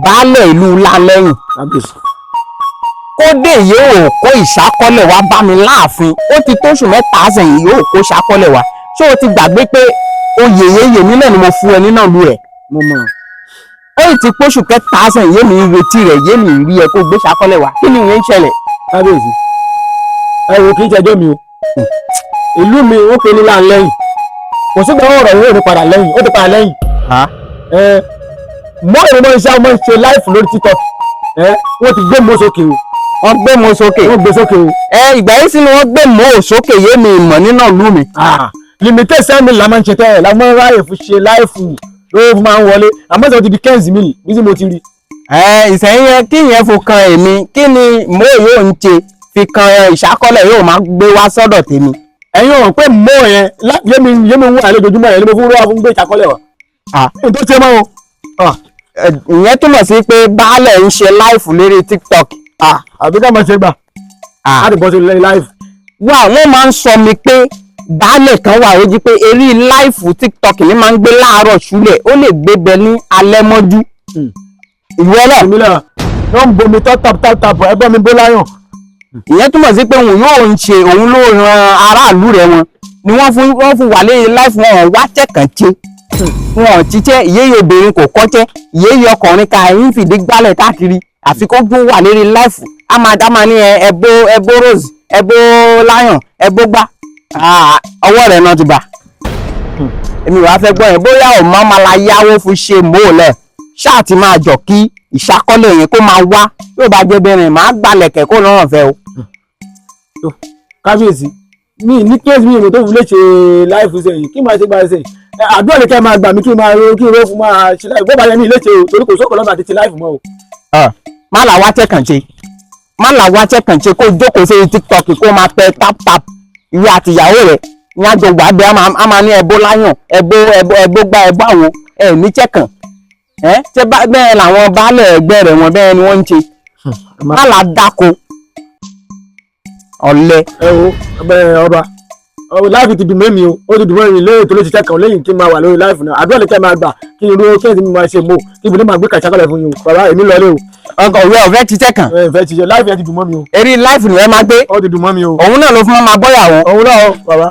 baálẹ̀ ìlú Lálẹ́yìn kó dé yóò kó ìṣákọ́lẹ̀ wá bá mi láàfin ó ti tóṣù 3 sẹ́yìn yóò kó ìṣákọ́lẹ̀ wá ṣé o ti gbàgbé pé oyè yeye mi náà ni mo fún ẹ nínú ìlú ẹ̀ mo mọ̀ ó ti póṣù 3 sẹ́yìn yé mi ń retí rẹ̀ yé mi rí ẹ kó gbé ìṣákọ́lẹ̀ wá kí ni ìyẹn ń ṣẹlẹ̀. kábíyèsí ẹ wo kì í ṣẹjọ́ mi o ìlú mi ó pe ní Lálẹ́yìn kò sígbà ọ̀rọ̀ yóò ní padà lẹ́yìn ó ti padà lẹ́yìn mọ́ ìrìnmọ́ iṣẹ́ ọmọ ṣe láìfù lórí TikTok wọ́n ti gbé mọ́ sókè o wọ́n gbé mo sókè wọ́n gbé sókè o ìgbà yìí sí ni wọ́n gbé mo sókè yé mi ìmọ̀ nínú ìlú mi. limitation mi la máa ń ṣe tẹ́lẹ̀ la máa ń ráyè fún ṣe láìfù ló máa ń wọlé àmọ́ ìṣòro ti di 15 mil bí mo ti rí. ìsẹ̀yìn yẹn kí yẹn fò kan èmi kí ni mo yóò ń ṣe fi kan ìṣákọ́lẹ̀ yóò máa gbé wá sọ́dọ̀ tèmi. ẹ̀yin ọ̀rọ̀ pé mo yẹn yémi ń wà lójoojúmọ́ yẹn ló fún rọ́wà fún gbé ìṣákọ́lẹ̀ wa. tó ṣe mọ́ o. ìyẹn túmọ̀ sí pé baálẹ̀ ń ṣe láìfù lórí TikTok. àbí ká máa ṣe gbà á ti bọ́ sí láìfù. wà wọ́n máa ń sọ mi pé baálẹ̀ kan wà ó jí pé eré láìfù TikTok ni máa ń gbé láàárọ̀ ṣúlẹ̀ ó lè gbé bẹ ní alẹ́ mọ́jú. ìwọ náà ìmílẹ̀ wọ́n ń bomi tọ́ tap ẹgbẹ́ mi bó láyàn. ìyẹn túmọ̀ sí pé òun yóò ń ṣe òun ló ran aráàlú rẹ̀ wọn ni wọ́n fún wà lórí láìfù wọn wá tẹ̀kànṣe wọn ò ṣiṣẹ́ ìyéyè obìnrin kò kọ́ṣẹ́ ìyéyè ọkùnrin ká ń fìdí gbálẹ̀ káàkiri àfi kó gbó wà lórí láìfù àmàdámà ní ẹbó rose ẹbó lion ẹbó gbá ọwọ́ rẹ̀ náà ti bà. èmi wàá fẹ́ gbọ́ yẹn bóyá ò máa la yáwó fún ṣe mọ́ọ̀lẹ̀ ṣáà ti máa jọ kí ìṣákọ́lẹ̀ yẹn kó máa wá yóò bá jẹ́ bẹ́ẹ̀ rìn máa gbalẹ̀kẹ̀ kó lọ́rùn fẹ́ o. kábíyèsí mi ní kéèsì mi tó fi lè ṣe láìfù sẹ́yìn kí máa ṣe gbà sẹ́yìn àdúrà ní kẹ́ máa gbà mí kí n máa ro kí n ro fún máa ṣe láìfù bó bá yẹ mi léṣe o torí kò sókò lọ́nà àti ṣe láìfù mọ́ o. má là wá tẹ̀kànṣe kó jókòó sí TikTok kó máa tẹ tap ìwé àti ìyàwó rẹ̀ ní àjọgbà bẹ́ẹ̀ a máa ní ẹbó láyàn ẹbó gbá ẹbó àwọn ní tẹ̀kàn ṣé bẹ́ẹ̀ làwọn baálẹ̀ ẹgbẹ́ rẹ̀ wọn bẹ́ẹ̀ ni wọ́n ń ṣe má là dáko ọ̀lẹ. ẹ wo ọba láìfù ti dùn mẹ́mi o ó ti dùn mẹ́mi lẹ́yìn tó ló ti tẹ́kàn lẹ́yìn kí n máa wà lórí láìfù náà àdúrà ní kẹ́ máa gbà kí n ro kéèsì mi máa ṣe mọ́ kí ibùdó máa gbé kàṣákọ́lẹ̀ fún yín o bàbá èmi lọlé o. ọkọ òwe ọ̀fẹ́ ti tẹ́kàn. ìfẹ́ ti ṣe láìfù yẹn ti dùn mọ́ mi o. eré láìfù ni ẹ máa gbé. ó ti dùn mọ́ mi o. òun náà ló fún máa bọ́yàwó. òun náà bàbá.